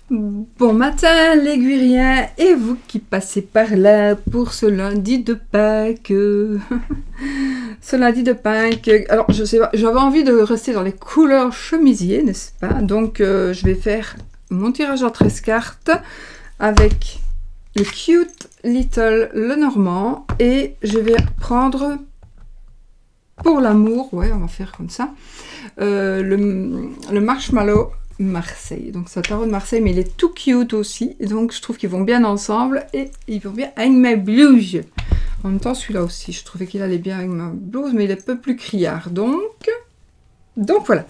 Bon matin les Guiriens et vous qui passez par là pour ce lundi de Pâques. Ce lundi de Pâques. Alors je sais pas, j'avais envie de rester dans les couleurs chemisier, n'est-ce pas? Donc je vais faire mon tirage en 13 cartes avec le Cute Little Lenormand et je vais prendre pour l'amour, ouais on va faire comme ça, le Marshmallow Marseille. Donc c'est un tarot de Marseille, mais il est tout cute aussi. Et donc je trouve qu'ils vont bien ensemble et ils vont bien avec ma blouse. En même temps, celui-là aussi, je trouvais qu'il allait bien avec ma blouse, mais il est un peu plus criard. Donc voilà.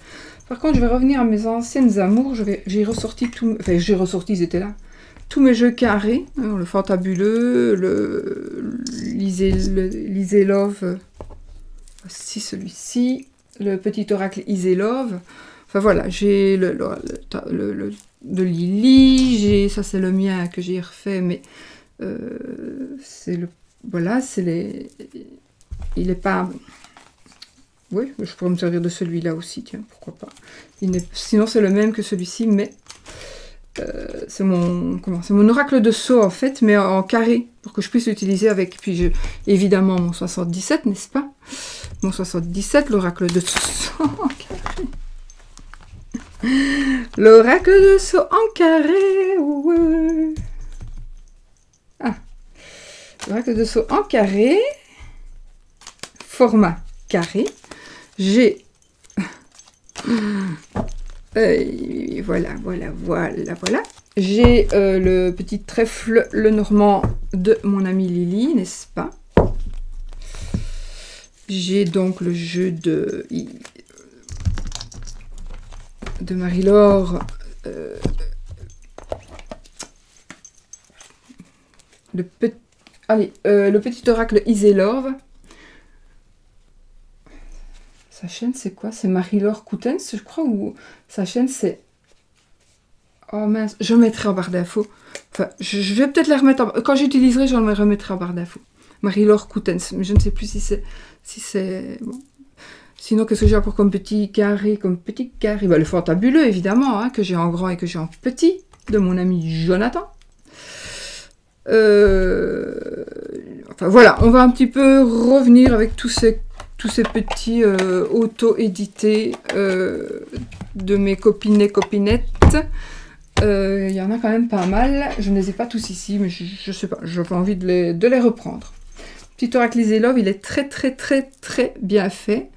Par contre, je vais revenir à mes anciennes amours. J'ai ressorti tout. Enfin, j'ai ressorti, ils étaient là. Tous mes jeux carrés. Le Fantabuleux, le Lisez Love. Voici celui-ci. Le petit oracle Isée Love. Enfin voilà, j'ai le de Lily, ça c'est le mien que j'ai refait, mais c'est le, voilà, c'est les, il est pas, oui, je pourrais me servir de celui-là aussi, tiens, pourquoi pas. Sinon c'est le même que celui-ci, mais c'est mon oracle de Sceaux en fait, mais en carré, pour que je puisse l'utiliser avec, puis évidemment mon 77, n'est-ce pas? Mon 77, l'oracle de Sceaux en carré. L'oracle de Sceaux en carré. Ouais. Ah. L'oracle de Sceaux en carré. Format carré. J'ai... voilà. J'ai le petit trèfle Lenormand de mon amie Lily, n'est-ce pas? J'ai donc le jeu de Marie-Laure, le petit oracle Isée Love. Sa chaîne c'est quoi? C'est Marie-Laure Coutens, je crois, ou sa chaîne c'est... Oh mince, je mettrai en barre d'infos. Enfin, je vais peut-être la remettre en... Quand j'utiliserai, je la remettrai en barre d'infos. Marie-Laure Coutens, mais je ne sais plus si c'est... Bon. Sinon, qu'est-ce que j'ai encore comme petit carré? Le Fantabuleux, évidemment, hein, que j'ai en grand et que j'ai en petit, de mon ami Jonathan. Enfin, voilà, on va un petit peu revenir avec tous ces petits auto-édités de mes copinettes. Il y en a quand même pas mal. Je ne les ai pas tous ici, mais je sais pas, j'avais envie de les reprendre. Petit oracle Isée Love, il est très bien fait.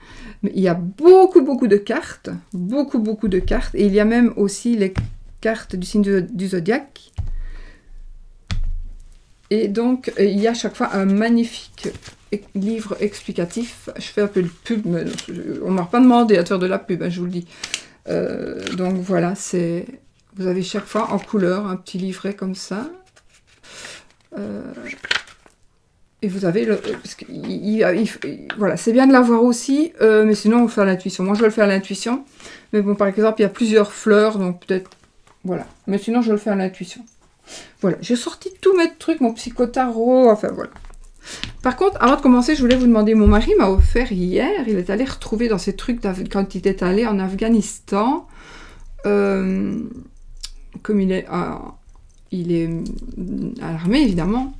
Mais il y a beaucoup de cartes, beaucoup de cartes, et il y a même aussi les cartes du signe du zodiaque. Et donc, il y a à chaque fois un magnifique livre explicatif. Je fais un peu de pub, mais on ne m'a pas demandé à faire de la pub, hein, je vous le dis. Donc voilà, vous avez chaque fois en couleur un petit livret comme ça. Et vous avez voilà, c'est bien de l'avoir aussi, mais sinon on le fait à l'intuition. Moi je le fais à l'intuition, mais bon, par exemple il y a plusieurs fleurs, donc peut-être, voilà. Mais sinon je le fais à l'intuition. Voilà, j'ai sorti tous mes trucs, mon psychotarot, enfin voilà. Par contre, avant de commencer, je voulais vous demander, mon mari m'a offert hier, il est allé retrouver dans ses trucs quand il est allé en Afghanistan, comme il est à l'armée évidemment.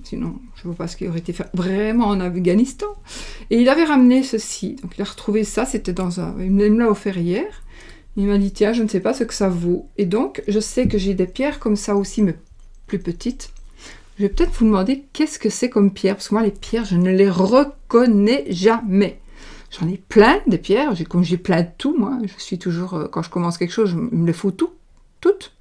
Sinon, je ne vois pas ce qui aurait été fait vraiment en Afghanistan. Et il avait ramené ceci. Donc, il a retrouvé ça. C'était dans un... Il me l'a offert hier. Il m'a dit, tiens, je ne sais pas ce que ça vaut. Et donc, je sais que j'ai des pierres comme ça aussi, mais plus petites. Je vais peut-être vous demander qu'est-ce que c'est comme pierre. Parce que moi, les pierres, je ne les reconnais jamais. J'en ai plein, des pierres. Comme j'ai plein de tout, moi. Je suis toujours... quand je commence quelque chose, il me le faut toutes.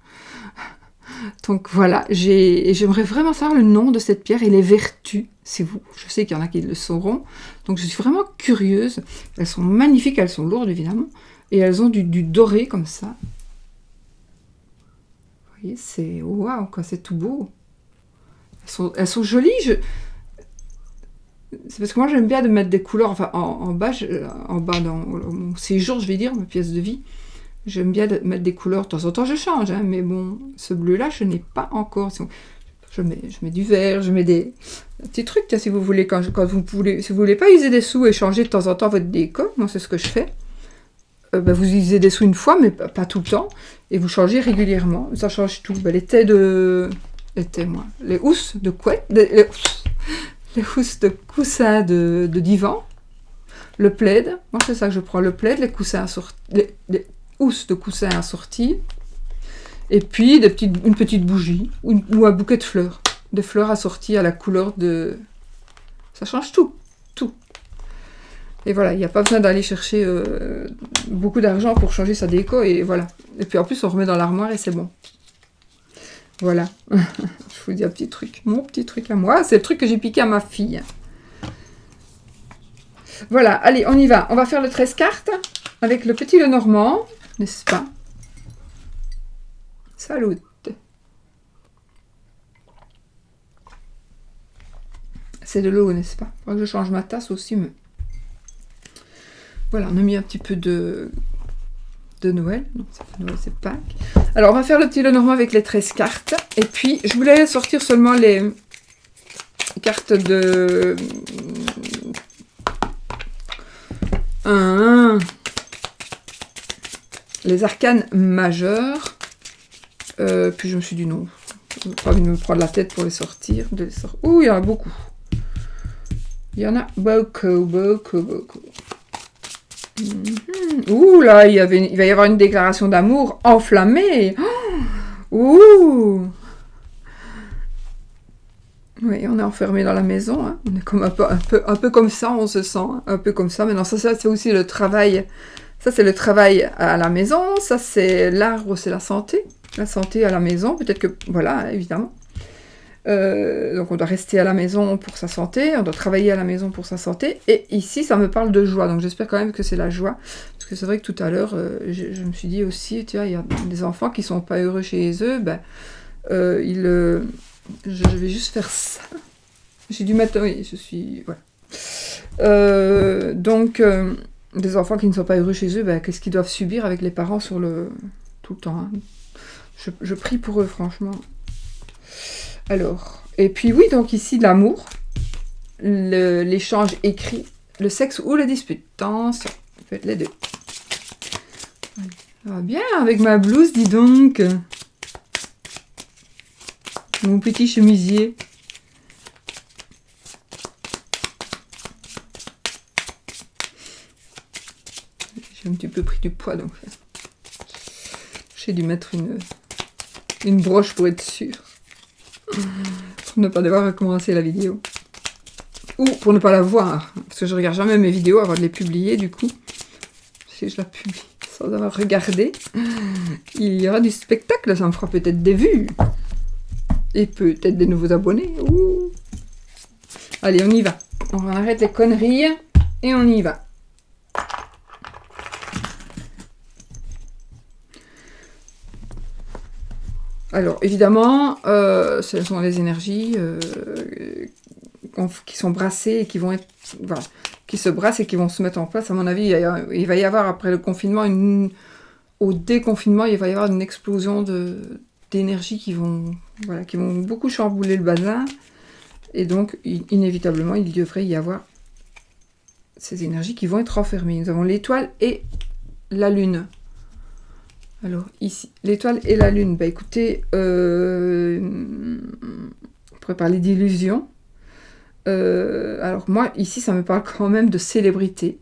Donc voilà, j'aimerais vraiment savoir le nom de cette pierre et les vertus, je sais qu'il y en a qui le sauront, donc je suis vraiment curieuse. Elles sont magnifiques, elles sont lourdes évidemment, et elles ont du doré comme ça. Vous voyez, c'est waouh, quoi, c'est tout beau. Elles sont jolies. C'est parce que moi j'aime bien de mettre des couleurs, enfin en bas dans mon séjour, je vais dire, ma pièce de vie. J'aime bien mettre des couleurs, de temps en temps je change, hein, mais bon, ce bleu-là, je n'ai pas encore. Je mets du vert, je mets des petits trucs, si vous voulez, si vous voulez pas user des sous et changer de temps en temps votre déco, moi c'est ce que je fais. vous utilisez des sous une fois, mais pas tout le temps. Et vous changez régulièrement. Ça change tout. Les thés les housses de couette, les housses de coussin de divan, le plaid. Moi, c'est ça que je prends, le plaid, les coussins les housses de coussins assorties. Et puis, une petite bougie ou un bouquet de fleurs. Des fleurs assorties à la couleur de... Ça change tout. Tout. Et voilà, il n'y a pas besoin d'aller chercher beaucoup d'argent pour changer sa déco. Et voilà. Et puis en plus, on remet dans l'armoire et c'est bon. Voilà. Je vous dis un petit truc. Mon petit truc à moi. C'est le truc que j'ai piqué à ma fille. Voilà. Allez, on y va. On va faire le 13 cartes avec le petit Lenormand. N'est-ce pas? Salut. C'est de l'eau, n'est-ce pas? Il faudra que je change ma tasse aussi, mais... Voilà, on a mis un petit peu de Noël. Non, c'est pas Noël, c'est Pâques. Alors, on va faire le petit Lenormand avec les 13 cartes. Et puis, je voulais sortir seulement les cartes de... Les arcanes majeures. Puis je me suis dit non. J'ai pas envie de me prendre la tête pour les sortir. Ouh, il y en a beaucoup. Il y en a beaucoup, beaucoup, beaucoup. Ouh là, il va y avoir une déclaration d'amour enflammée. Ouh. Oui, on est enfermé dans la maison. Hein. On est comme un peu comme ça, on se sent. Hein. Un peu comme ça. Mais non, ça c'est aussi le travail. Ça, c'est le travail à la maison. Ça, c'est l'arbre, c'est la santé. La santé à la maison. Peut-être que... Voilà, évidemment. Donc, on doit rester à la maison pour sa santé. On doit travailler à la maison pour sa santé. Et ici, ça me parle de joie. Donc, j'espère quand même que c'est la joie. Parce que c'est vrai que tout à l'heure, je me suis dit aussi, tu vois, il y a des enfants qui sont pas heureux chez eux. Je vais juste faire ça. J'ai dû mettre... Oui, je suis... Voilà. Des enfants qui ne sont pas heureux chez eux, qu'est-ce qu'ils doivent subir avec les parents tout le temps. Hein. Je prie pour eux, franchement. Alors, et puis oui, donc ici, l'amour, l'échange écrit, le sexe ou la dispute. Attention, faites les deux. Ça va bien avec ma blouse, dis donc. Mon petit chemisier. J'ai un petit peu pris du poids, donc j'ai dû mettre une broche pour être sûre. Pour ne pas devoir recommencer la vidéo. Ou pour ne pas la voir. Parce que je regarde jamais mes vidéos avant de les publier, du coup. Si je la publie sans avoir regardé, il y aura du spectacle, ça me fera peut-être des vues. Et peut-être des nouveaux abonnés. Ouh. Allez, on y va. On arrête les conneries et on y va. Alors, évidemment, ce sont les énergies qui sont brassées et qui vont être... Voilà, qui se brassent et qui vont se mettre en place. À mon avis, il va y avoir, après le confinement, au déconfinement, il va y avoir une explosion d'énergie qui vont beaucoup chambouler le bazar. Et donc, inévitablement, il devrait y avoir ces énergies qui vont être enfermées. Nous avons l'étoile et la lune. Alors, ici, l'étoile et la lune. Écoutez, on pourrait parler d'illusion. Alors, moi, ici, ça me parle quand même de célébrité.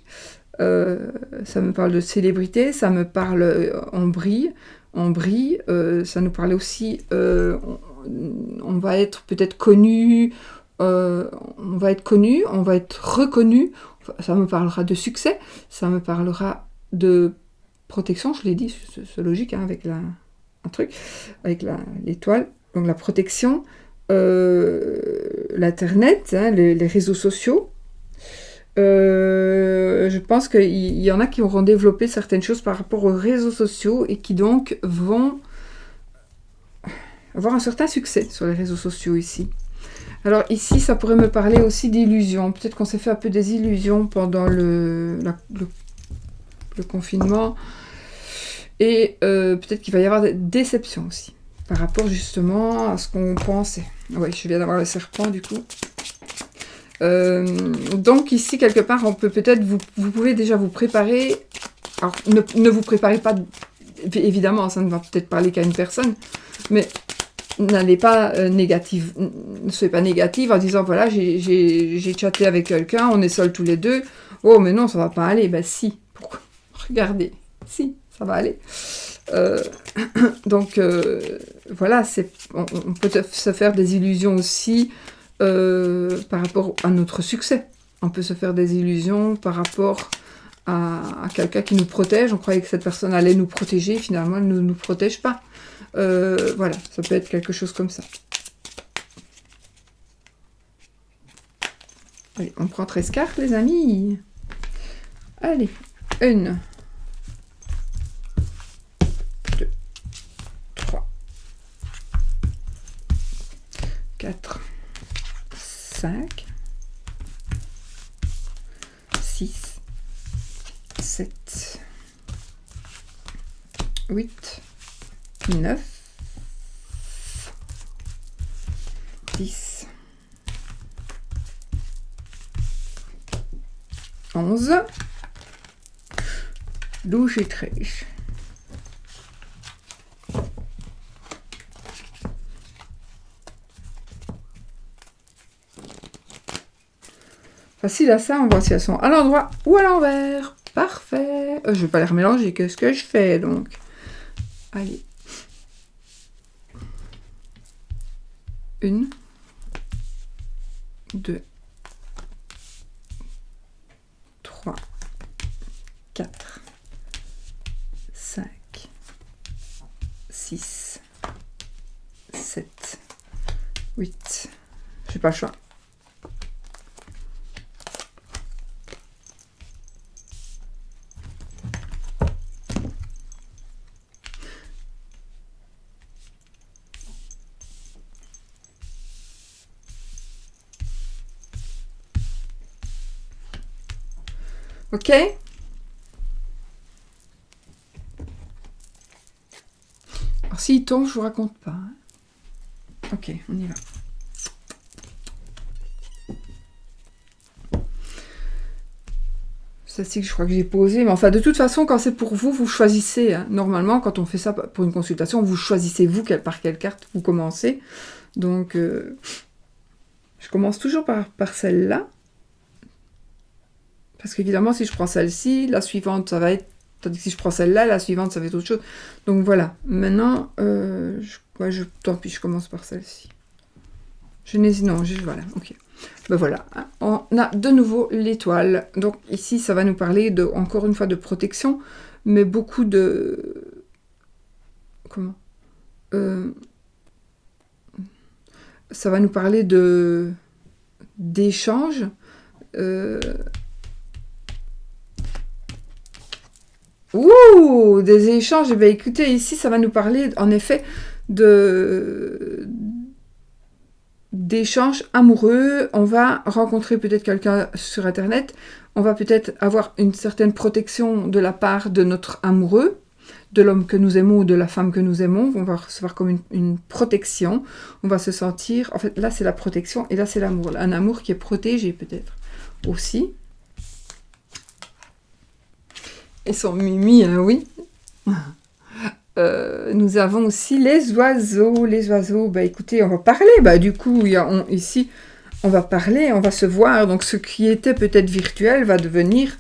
Ça me parle de célébrité, ça me parle... on brille. Ça nous parle aussi... on va être peut-être connu... on va être reconnu. Ça me parlera de succès. Ça me parlera de... protection, je l'ai dit, c'est logique, hein, avec un truc, avec l'étoile, donc la protection, l'internet, hein, les réseaux sociaux. Je pense qu'il y en a qui auront développé certaines choses par rapport aux réseaux sociaux et qui donc vont avoir un certain succès sur les réseaux sociaux ici. Alors ici, ça pourrait me parler aussi d'illusions. Peut-être qu'on s'est fait un peu des illusions pendant le confinement. Et peut-être qu'il va y avoir des déceptions aussi. Par rapport justement à ce qu'on pensait. Oui, je viens d'avoir le serpent du coup. Donc ici, quelque part, on peut peut-être... Vous pouvez déjà vous préparer Alors, ne vous préparez pas, évidemment, ça ne va peut-être parler qu'à une personne, mais n'allez pas négative, ne soyez pas négative en disant, voilà, j'ai chatté avec quelqu'un, on est seuls tous les deux, oh, mais non, ça va pas aller. Ben si, pourquoi? Regardez, si, ça va aller. Donc, voilà, on peut se faire des illusions aussi par rapport à notre succès. On peut se faire des illusions par rapport à quelqu'un qui nous protège. On croyait que cette personne allait nous protéger, finalement, elle ne nous protège pas. Voilà, ça peut être quelque chose comme ça. Allez, on prend 13 cartes, les amis. Allez, 1, 2, 3, 4, 5, 6, 7, 8, 9, 10, 11, 12 et 13. Facile à ça, on voit si elles sont à l'endroit ou à l'envers. Parfait. Je vais pas les remélanger, qu'est-ce que je fais donc? Allez. 1, 2, 3, 4, 5, 6, 7, 8. J'ai pas le choix. Ok? Alors s'il tombe, je vous raconte pas. Hein. Ok, on y va. Celle-ci, je crois que j'ai posé. Mais enfin, de toute façon, quand c'est pour vous, vous choisissez. Hein. Normalement, quand on fait ça pour une consultation, vous choisissez vous par quelle carte vous commencez. Donc, je commence toujours par celle-là. Parce qu'évidemment, si je prends celle-ci, la suivante, ça va être... Tandis que si je prends celle-là, la suivante, ça va être autre chose. Donc voilà. Maintenant, tant pis, je commence par celle-ci. Voilà, ok. Ben voilà. On a de nouveau l'étoile. Donc ici, ça va nous parler, encore une fois, de protection, mais beaucoup de... Comment ça va nous parler d'échanges. Ouh, des échanges. Eh bien, écoutez, ici, ça va nous parler, en effet, d'échanges amoureux. On va rencontrer peut-être quelqu'un sur Internet. On va peut-être avoir une certaine protection de la part de notre amoureux, de l'homme que nous aimons ou de la femme que nous aimons. On va recevoir comme une protection. On va se sentir... En fait, là, c'est la protection et là, c'est l'amour. Un amour qui est protégé, peut-être, aussi. Et son mimi, hein, oui. Nous avons aussi les oiseaux. Les oiseaux, bah écoutez, on va parler. Bah du coup, ici, on va parler, on va se voir. Donc ce qui était peut-être virtuel va devenir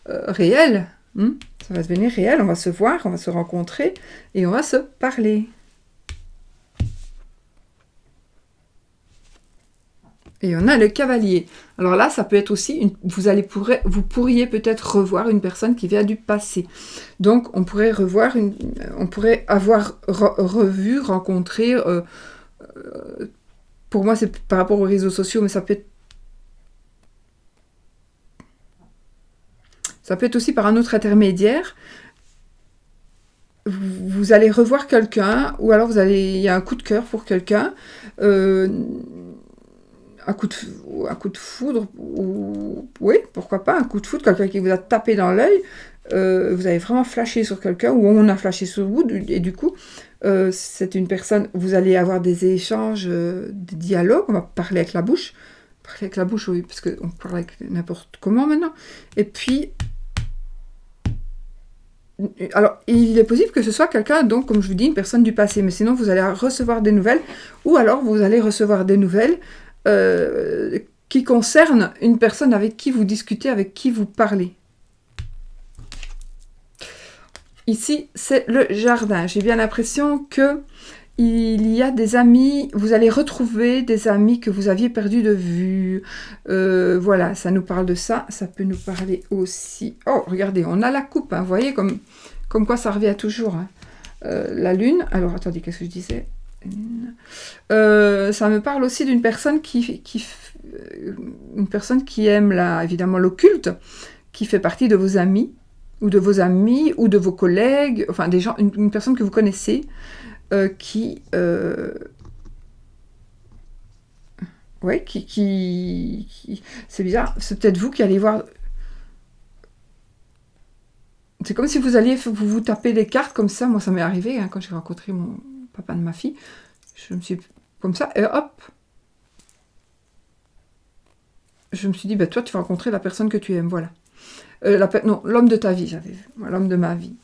réel. Ça va devenir réel, on va se voir, on va se rencontrer et on va se parler. Et on a le cavalier. Alors là, ça peut être aussi, vous pourriez peut-être revoir une personne qui vient du passé. Donc, on pourrait avoir revu, rencontré. Pour moi, c'est par rapport aux réseaux sociaux, mais ça peut être aussi par un autre intermédiaire. Vous allez revoir quelqu'un, ou alors il y a un coup de cœur pour quelqu'un. Un coup de foudre, oui, pourquoi pas, un coup de foudre, quelqu'un qui vous a tapé dans l'œil, vous avez vraiment flashé sur quelqu'un, ou on a flashé sur vous, et du coup, c'est une personne, vous allez avoir des échanges, des dialogues, on va parler avec la bouche, oui, parce qu'on parle avec n'importe comment maintenant, et puis, Alors, il est possible que ce soit quelqu'un, donc, comme je vous dis, une personne du passé, mais sinon, vous allez recevoir des nouvelles, ou alors vous allez recevoir des nouvelles qui concernent une personne avec qui vous discutez, avec qui vous parlez. Ici, c'est le jardin. J'ai bien l'impression que il y a des amis, vous allez retrouver des amis que vous aviez perdus de vue. Voilà, ça nous parle de ça. Ça peut nous parler aussi... Oh, regardez, on a la coupe, hein, vous voyez, comme quoi ça revient toujours. Hein. La lune. Alors, attendez, qu'est-ce que je disais? Ça me parle aussi d'une personne une personne qui aime, évidemment, l'occulte, qui fait partie de vos amis, ou de vos amis, ou de vos collègues, enfin, des gens, une personne que vous connaissez, ouais, c'est bizarre, c'est peut-être vous qui allez voir. C'est comme si vous alliez vous taper les cartes comme ça. Moi, ça m'est arrivé hein, quand j'ai rencontré mon papa de ma fille. Je me suis comme ça, et hop, je me suis dit, bah, toi, tu vas rencontrer la personne que tu aimes, voilà. Non, l'homme de ta vie, j'avais vu, l'homme de ma vie.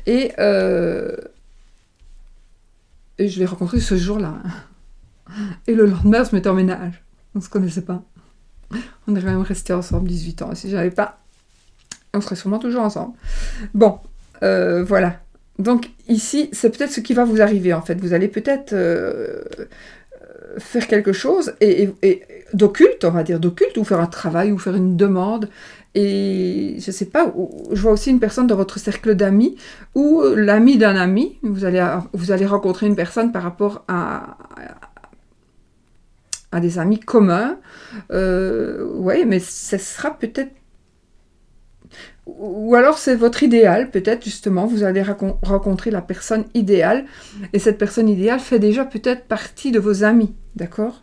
Et je l'ai rencontré ce jour-là. Et le lendemain, on se mettait en ménage. On ne se connaissait pas. On est quand même restés ensemble 18 ans. Si j'avais pas, on serait sûrement toujours ensemble. Bon, voilà. Donc ici, c'est peut-être ce qui va vous arriver en fait. Vous allez peut-être faire quelque chose et d'occulte, on va dire d'occulte, ou faire un travail, ou faire une demande. Et je sais pas, je vois aussi une personne dans votre cercle d'amis, ou l'ami d'un ami. Vous allez rencontrer une personne par rapport à des amis communs. Ouais, mais ce sera peut-être... Ou alors c'est votre idéal, peut-être justement, vous allez rencontrer la personne idéale, et cette personne idéale fait déjà peut-être partie de vos amis, d'accord?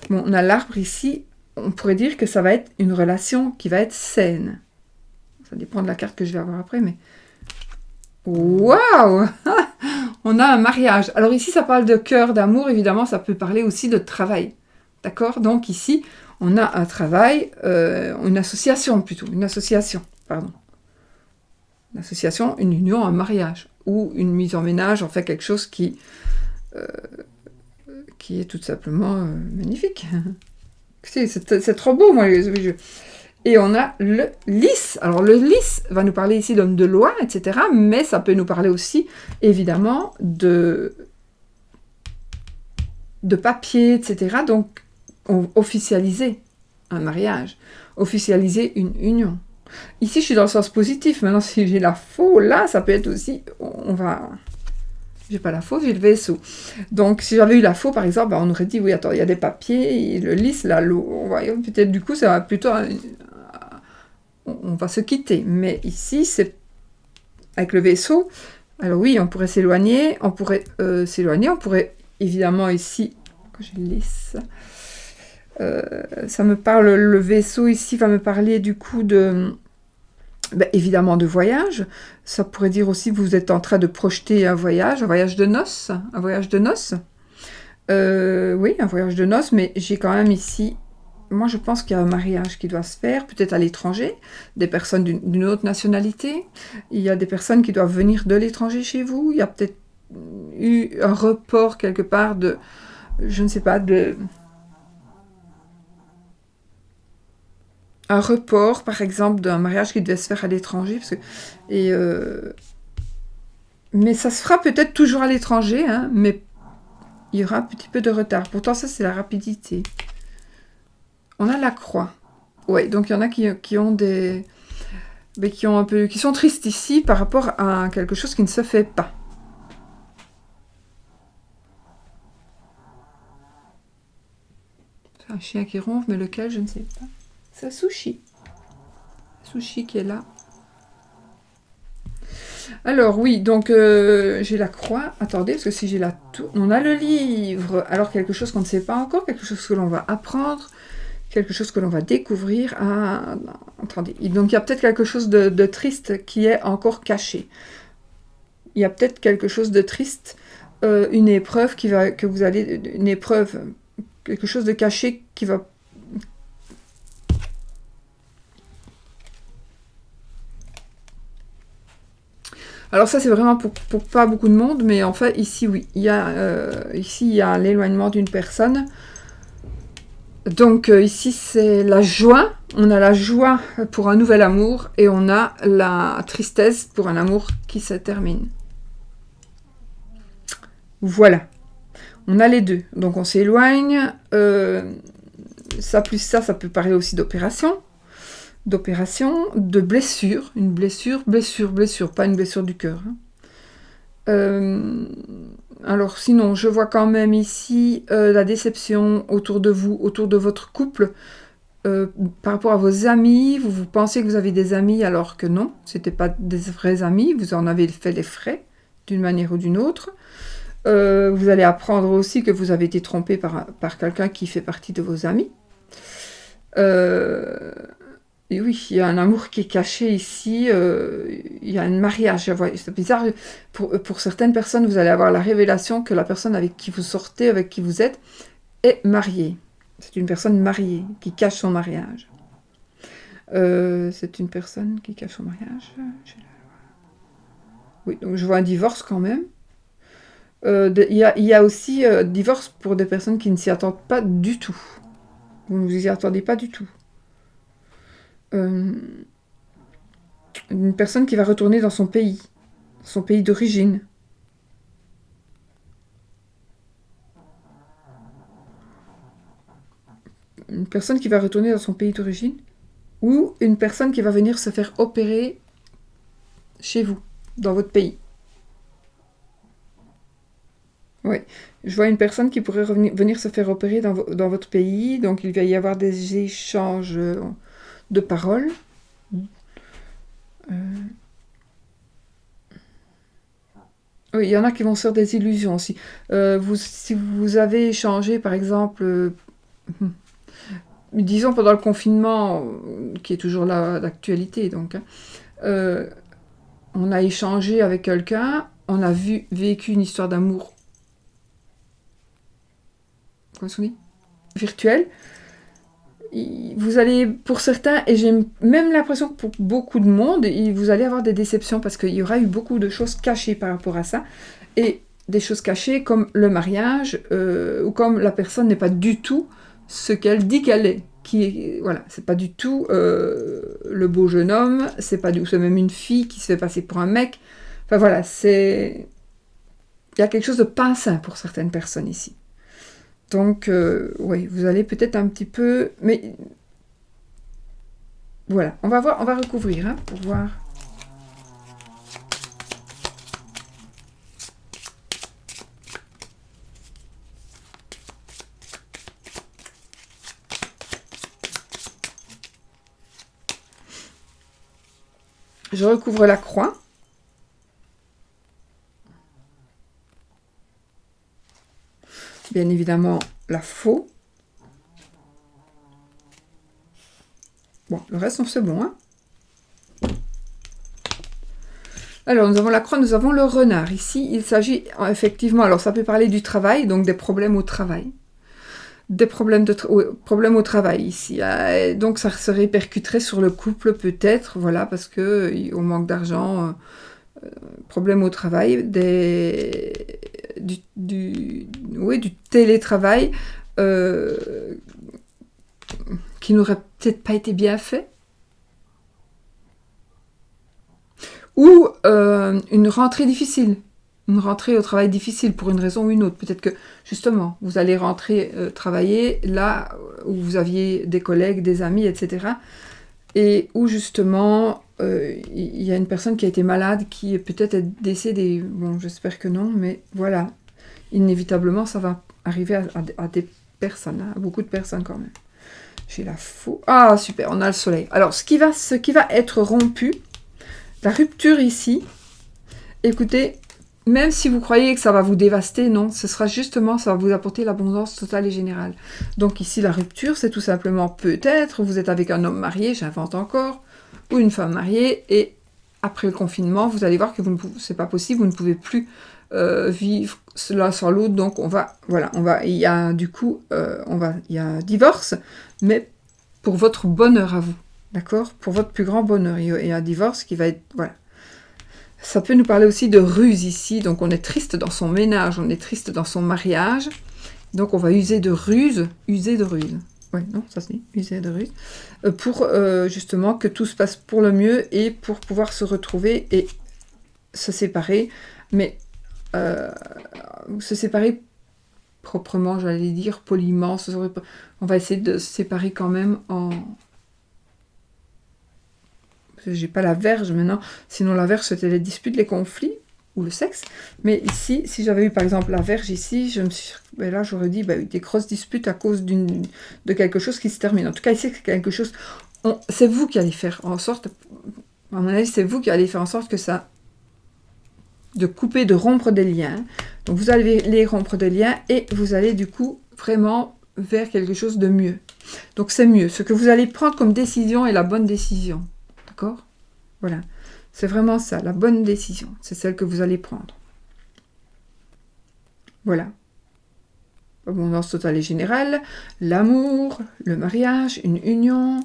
Bon, on a l'arbre ici, on pourrait dire que ça va être une relation qui va être saine. Ça dépend de la carte que je vais avoir après, mais... Waouh! On a un mariage. Alors ici, ça parle de cœur, d'amour, évidemment, ça peut parler aussi de travail, d'accord? Donc ici... On a un travail, une association plutôt, une association, une union, un mariage, ou une mise en ménage, en fait quelque chose qui est tout simplement magnifique. C'est trop beau, moi, les jeux. Et on a le lys. Alors le lys va nous parler ici d'homme de loi, etc., mais ça peut nous parler aussi, évidemment, de papier, etc., donc officialiser un mariage, officialiser une union. Ici, je suis dans le sens positif. Maintenant, si j'ai la faux, là, ça peut être aussi... J'ai pas la faux, j'ai le vaisseau. Donc, si j'avais eu la faux, par exemple, on aurait dit, oui, attends, il y a des papiers, et le lys, là, l'eau. Peut-être, du coup, ça va plutôt... On va se quitter. Mais ici, c'est... Avec le vaisseau, alors oui, on pourrait s'éloigner, on pourrait évidemment, ici... Quand j'ai le lys... ça me parle, le vaisseau ici va me parler du coup de, évidemment de voyage. Ça pourrait dire aussi que vous êtes en train de projeter un voyage de noces, oui, un voyage de noces, mais j'ai quand même ici, moi je pense qu'il y a un mariage qui doit se faire, peut-être à l'étranger, des personnes d'une autre nationalité, il y a des personnes qui doivent venir de l'étranger chez vous, il y a peut-être eu un report quelque part de, je ne sais pas, un report, par exemple, d'un mariage qui devait se faire à l'étranger. Mais ça se fera peut-être toujours à l'étranger, hein, mais il y aura un petit peu de retard. Pourtant, ça, c'est la rapidité. On a la croix. Ouais, donc il y en a qui ont des... qui sont tristes ici par rapport à quelque chose qui ne se fait pas. C'est un chien qui ronfle, mais lequel, je ne sais pas. C'est Sushi. Sushi qui est là. Alors oui, donc j'ai la croix. Attendez, parce que si j'ai la tour... On a le livre. Alors quelque chose qu'on ne sait pas encore, quelque chose que l'on va apprendre, quelque chose que l'on va découvrir. Ah, attendez. Donc il y a peut-être quelque chose de triste qui est encore caché. Il y a peut-être quelque chose de triste, une épreuve une épreuve, quelque chose de caché qui va... Alors ça, c'est vraiment pour pas beaucoup de monde, mais en fait, ici, oui. Ici, il y a l'éloignement d'une personne. Donc ici, c'est la joie. On a la joie pour un nouvel amour et on a la tristesse pour un amour qui se termine. Voilà. On a les deux. Donc on s'éloigne. Ça plus ça peut parler aussi d'opération, de blessure. Une blessure, pas une blessure du cœur. Alors sinon, je vois quand même ici la déception autour de vous, autour de votre couple, par rapport à vos amis. Vous pensez que vous avez des amis alors que non, c'était pas des vrais amis, vous en avez fait les frais d'une manière ou d'une autre. Vous allez apprendre aussi que vous avez été trompé par quelqu'un qui fait partie de vos amis. Et oui, il y a un amour qui est caché ici, il y a un mariage. C'est bizarre, pour certaines personnes, vous allez avoir la révélation que la personne avec qui vous sortez, avec qui vous êtes, est mariée. C'est une personne mariée, qui cache son mariage. C'est une personne qui cache son mariage. Oui, donc je vois un divorce quand même. Il y a aussi divorce pour des personnes qui ne s'y attendent pas du tout. Vous ne vous y attendez pas du tout. Une personne qui va retourner dans son pays d'origine. Une personne qui va retourner dans son pays d'origine, ou une personne qui va venir se faire opérer chez vous, dans votre pays. Oui, je vois une personne qui pourrait venir se faire opérer dans votre pays, donc il va y avoir des échanges de paroles. Oui, il y en a qui vont se faire des illusions aussi. Si vous avez échangé, par exemple, disons pendant le confinement, qui est toujours là d'actualité, donc, on a échangé avec quelqu'un, on a vécu une histoire d'amour, comment on dit, virtuelle. Vous allez, pour certains, et j'ai même l'impression que pour beaucoup de monde, vous allez avoir des déceptions parce qu'il y aura eu beaucoup de choses cachées par rapport à ça. Et des choses cachées comme le mariage, ou comme la personne n'est pas du tout ce qu'elle dit qu'elle est. Voilà, c'est pas du tout le beau jeune homme, c'est même une fille qui se fait passer pour un mec. Enfin voilà, il y a quelque chose de pas sain pour certaines personnes ici. Donc, oui, vous allez peut-être un petit peu... Mais voilà, on va recouvrir hein, pour voir. Je recouvre la croix. Bien évidemment, la faux. Bon, le reste, c'est bon. Hein. Alors, nous avons la croix, nous avons le renard. Ici, il s'agit effectivement... Alors, ça peut parler du travail, donc des problèmes au travail. Des problèmes au travail, ici. Donc, ça se répercuterait sur le couple, peut-être, voilà, parce qu'on manque d'argent... problèmes au travail, du télétravail qui n'aurait peut-être pas été bien fait, ou une rentrée difficile, une rentrée au travail difficile pour une raison ou une autre. Peut-être que justement vous allez rentrer travailler là où vous aviez des collègues, des amis, etc. Et où justement il y a une personne qui a été malade, qui est peut-être décédée. Bon, j'espère que non, mais voilà. Inévitablement, ça va arriver à des personnes, hein, à beaucoup de personnes quand même. J'ai la faux. Ah, super, on a le soleil. Alors, ce qui va être rompu, la rupture ici, écoutez, même si vous croyez que ça va vous dévaster, non, ce sera justement, ça va vous apporter l'abondance totale et générale. Donc ici, la rupture, c'est tout simplement peut-être, vous êtes avec un homme marié, j'invente encore, ou une femme mariée, et après le confinement, vous allez voir que c'est pas possible, vous ne pouvez plus vivre l'un sans l'autre, donc il y a un divorce, mais pour votre bonheur à vous, d'accord, pour votre plus grand bonheur, il y a un divorce qui va être, voilà. Ça peut nous parler aussi de ruse ici. Donc on est triste dans son ménage, on est triste dans son mariage. Donc on va user de ruse. User de ruse. Oui, non, ça se dit. User de ruse. Pour justement que tout se passe pour le mieux et pour pouvoir se retrouver et se séparer. Mais se séparer proprement, j'allais dire, poliment. On va essayer de se séparer quand même en... J'ai pas la verge maintenant, sinon la verge c'était les disputes, les conflits, ou le sexe. Mais ici, si j'avais eu par exemple la verge ici, là j'aurais dit des grosses disputes à cause de quelque chose qui se termine. En tout cas ici c'est quelque chose, c'est vous qui allez faire en sorte, à mon avis c'est vous qui allez faire en sorte que ça, de couper, de rompre des liens. Donc vous allez les rompre des liens et vous allez du coup vraiment vers quelque chose de mieux. Donc c'est mieux. Ce que vous allez prendre comme décision est la bonne décision. D'accord ? Voilà. C'est vraiment ça, la bonne décision. C'est celle que vous allez prendre. Voilà. Abondance totale et générale. L'amour, le mariage, une union,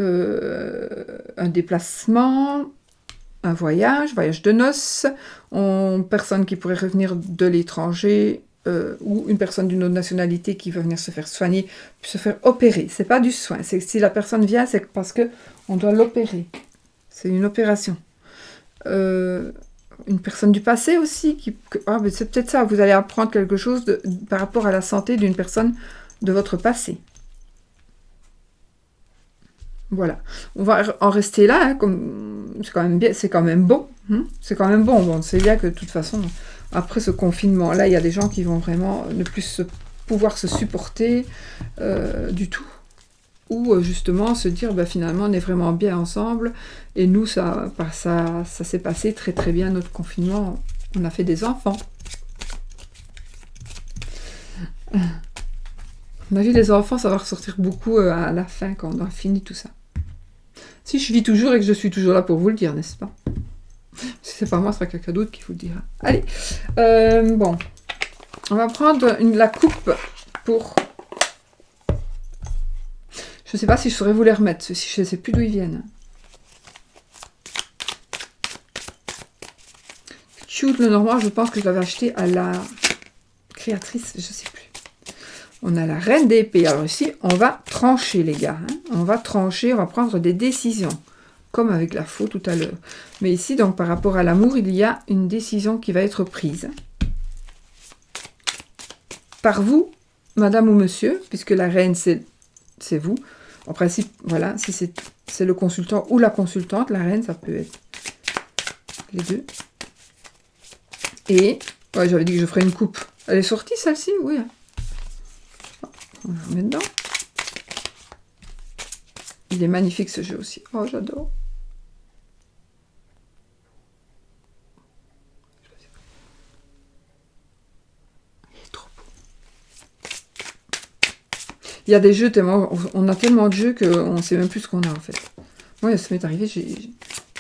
un déplacement, un voyage de noces, personne qui pourrait revenir de l'étranger, ou une personne d'une autre nationalité qui va venir se faire soigner, se faire opérer. C'est pas du soin. C'est si la personne vient, c'est parce que on doit l'opérer. C'est une opération. Une personne du passé aussi, mais c'est peut-être ça, vous allez apprendre quelque chose par rapport à la santé d'une personne de votre passé. Voilà. On va en rester là, hein, c'est quand même bien, c'est quand même bon. C'est quand même bon. Bon, c'est bien que de toute façon, après ce confinement-là, il y a des gens qui vont vraiment ne plus pouvoir se supporter du tout. Ou justement se dire finalement on est vraiment bien ensemble et nous ça s'est passé très très bien notre confinement, on a fait des enfants. On a vu les enfants, ça va ressortir beaucoup à la fin quand on a fini tout ça. Si je vis toujours et que je suis toujours là pour vous le dire, n'est-ce pas? Si c'est pas moi, ce sera quelqu'un d'autre qui vous le dira. Allez, bon, on va prendre la coupe pour... Je ne sais pas si je saurais vous les remettre, je ne sais plus d'où ils viennent. Cute le Normand, je pense que je l'avais acheté à la créatrice, je ne sais plus. On a la reine d'épée. Alors ici, on va trancher les gars. On va trancher, on va prendre des décisions. Comme avec la faux tout à l'heure. Mais ici, donc par rapport à l'amour, il y a une décision qui va être prise. Par vous, madame ou monsieur, puisque la reine, c'est vous. En principe, voilà, si c'est le consultant ou la consultante, la reine, ça peut être les deux. Et, ouais, j'avais dit que je ferais une coupe. Elle est sortie, celle-ci? Oui. On va la mettre dedans. Il est magnifique, ce jeu aussi. Oh, j'adore. Il est trop beau. Il y a des jeux tellement... On a tellement de jeux qu'on ne sait même plus ce qu'on a, en fait. Moi, ça m'est arrivé,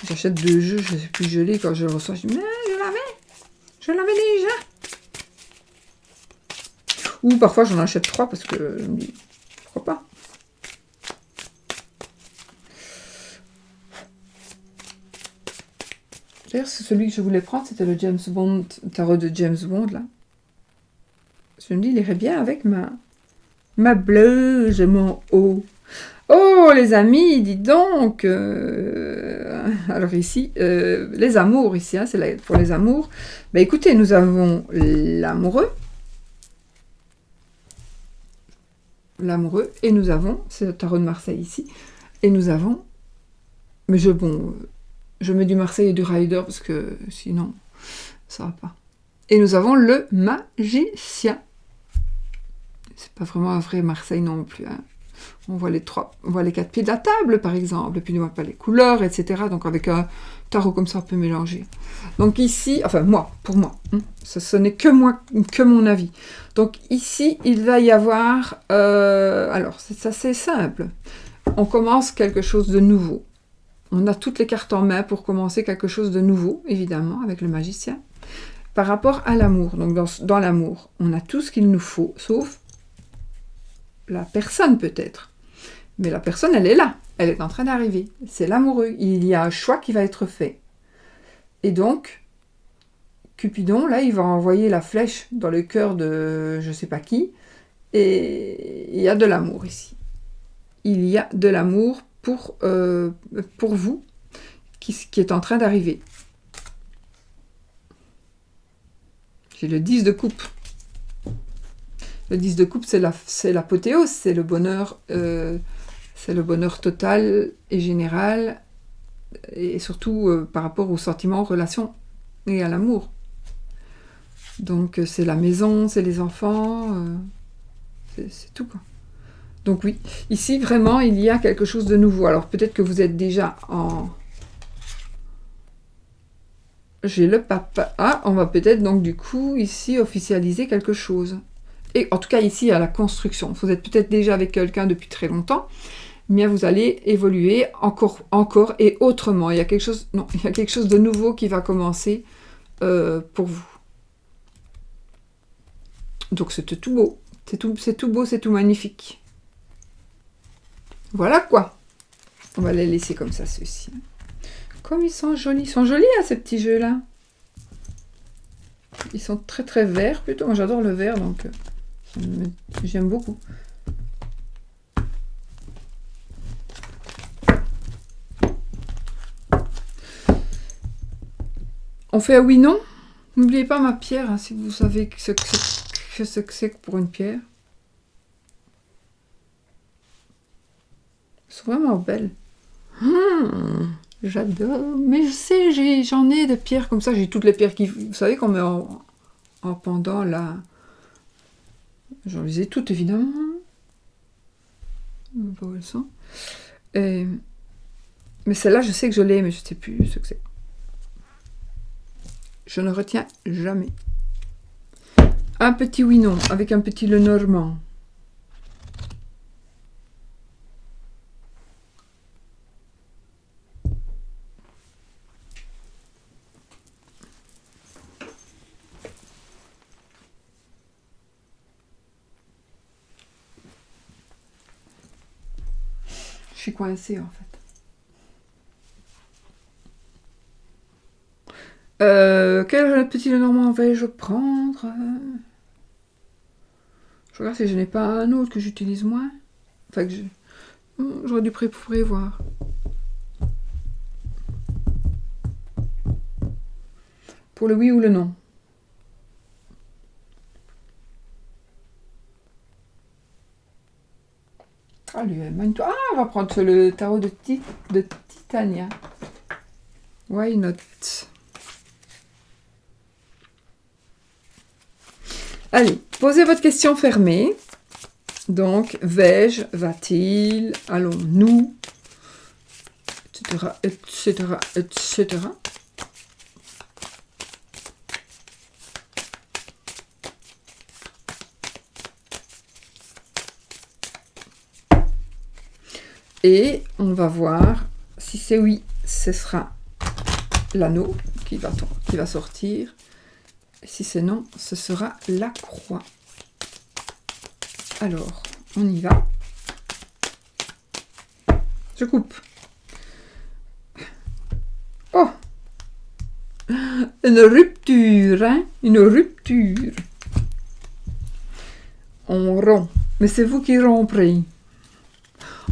j'achète 2 jeux, je ne sais plus geler, quand je le reçois, je dis, mais je l'avais déjà. Ou parfois, j'en achète 3 parce que je me dis, pourquoi pas. D'ailleurs, c'est celui que je voulais prendre, c'était le James Bond, tarot de James Bond, là. Je me dis, il irait bien avec ma blouse, mon haut. Oh, les amis, dites donc. Alors ici, les amours, ici, hein, c'est pour les amours. Ben, écoutez, nous avons l'amoureux. L'amoureux. Et nous avons, c'est le tarot de Marseille ici. Et nous avons, mais je mets du Marseille et du Rider parce que sinon, ça va pas. Et nous avons le magicien. C'est pas vraiment un vrai Marseille non plus, hein. On voit les 4 pieds de la table, par exemple, et puis on voit pas les couleurs, etc. Donc avec un tarot comme ça, on peut mélanger. Donc ici, enfin pour moi, ce n'est que moi, que mon avis. Donc ici, il va y avoir, alors c'est assez simple. On commence quelque chose de nouveau. On a toutes les cartes en main pour commencer quelque chose de nouveau, évidemment, avec le magicien. Par rapport à l'amour, donc dans l'amour, on a tout ce qu'il nous faut, sauf la personne peut-être. Mais la personne, elle est là. Elle est en train d'arriver. C'est l'amoureux. Il y a un choix qui va être fait. Et donc, Cupidon, là, il va envoyer la flèche dans le cœur de je sais pas qui. Et il y a de l'amour ici. Il y a de l'amour pour vous qui est en train d'arriver. J'ai le 10 de coupe. Le 10 de coupe, c'est l'apothéose, c'est le bonheur total et général, et surtout par rapport aux sentiments, aux relations et à l'amour. Donc c'est la maison, c'est les enfants, c'est tout quoi. Donc oui, ici vraiment il y a quelque chose de nouveau. Alors peut-être que vous êtes déjà en... J'ai le papa. Ah, on va peut-être donc du coup ici officialiser quelque chose. Et en tout cas ici à la construction. Vous êtes peut-être déjà avec quelqu'un depuis très longtemps, mais vous allez évoluer encore et autrement. Il y a quelque chose, non, il y a quelque chose de nouveau qui va commencer pour vous. Donc c'est tout beau. C'est tout beau, c'est tout magnifique. Voilà quoi. On va les laisser comme ça, ceux-ci. Comme ils sont jolis. Ils sont jolis, hein, ces petits jeux-là. Ils sont très très verts plutôt. Moi j'adore le vert, donc j'aime beaucoup. On fait un oui non. N'oubliez pas ma pierre, hein, si vous savez ce que c'est pour une pierre. Elles sont vraiment belles. J'adore. Mais je sais, j'en ai des pierres comme ça. J'ai toutes les pierres vous savez qu'on met en pendant là. J'en les ai toutes évidemment. Je ne sais pas où elles sont. Mais celle-là, je sais que je l'ai, mais je ne sais plus ce que c'est. Je ne retiens jamais. Un petit oui non avec un petit le normand. Je suis coincée en fait. Quel petit Lenormand vais-je prendre? Je regarde si je n'ai pas un autre que j'utilise moins. Enfin, que j'aurais dû prévoir. Pour le oui ou le non. Ah, lui, ah, on va prendre le tarot de Titania. Why not? Allez, posez votre question fermée. Donc, vais-je, va-t-il, allons-nous, etc., etc., etc. Et on va voir si c'est oui, ce sera l'anneau qui va sortir. Et si c'est non, ce sera la croix. Alors, on y va. Je coupe. Oh! Une rupture, hein? Une rupture. On rompt. Mais c'est vous qui romprez.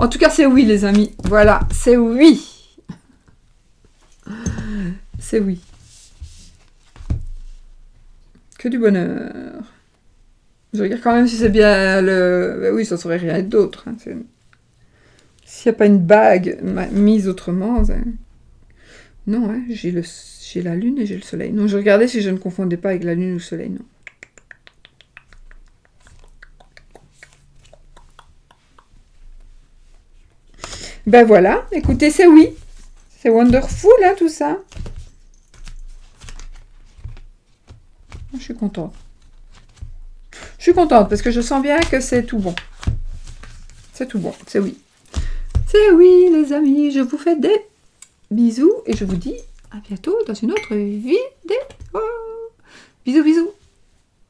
En tout cas, c'est oui, les amis. Voilà, c'est oui. C'est oui. Que du bonheur. Je regarde quand même si c'est bien le... Ben oui, ça serait rien d'autre. Hein. S'il n'y a pas une bague mise autrement... Non, hein, j'ai la lune et j'ai le soleil. Non, je regardais si je ne confondais pas avec la lune ou le soleil, non. Ben voilà, écoutez, c'est oui. C'est wonderful, hein, tout ça. Je suis contente. Je suis contente parce que je sens bien que c'est tout bon. C'est tout bon, c'est oui. C'est oui, les amis. Je vous fais des bisous et je vous dis à bientôt dans une autre vidéo. Bisous, bisous.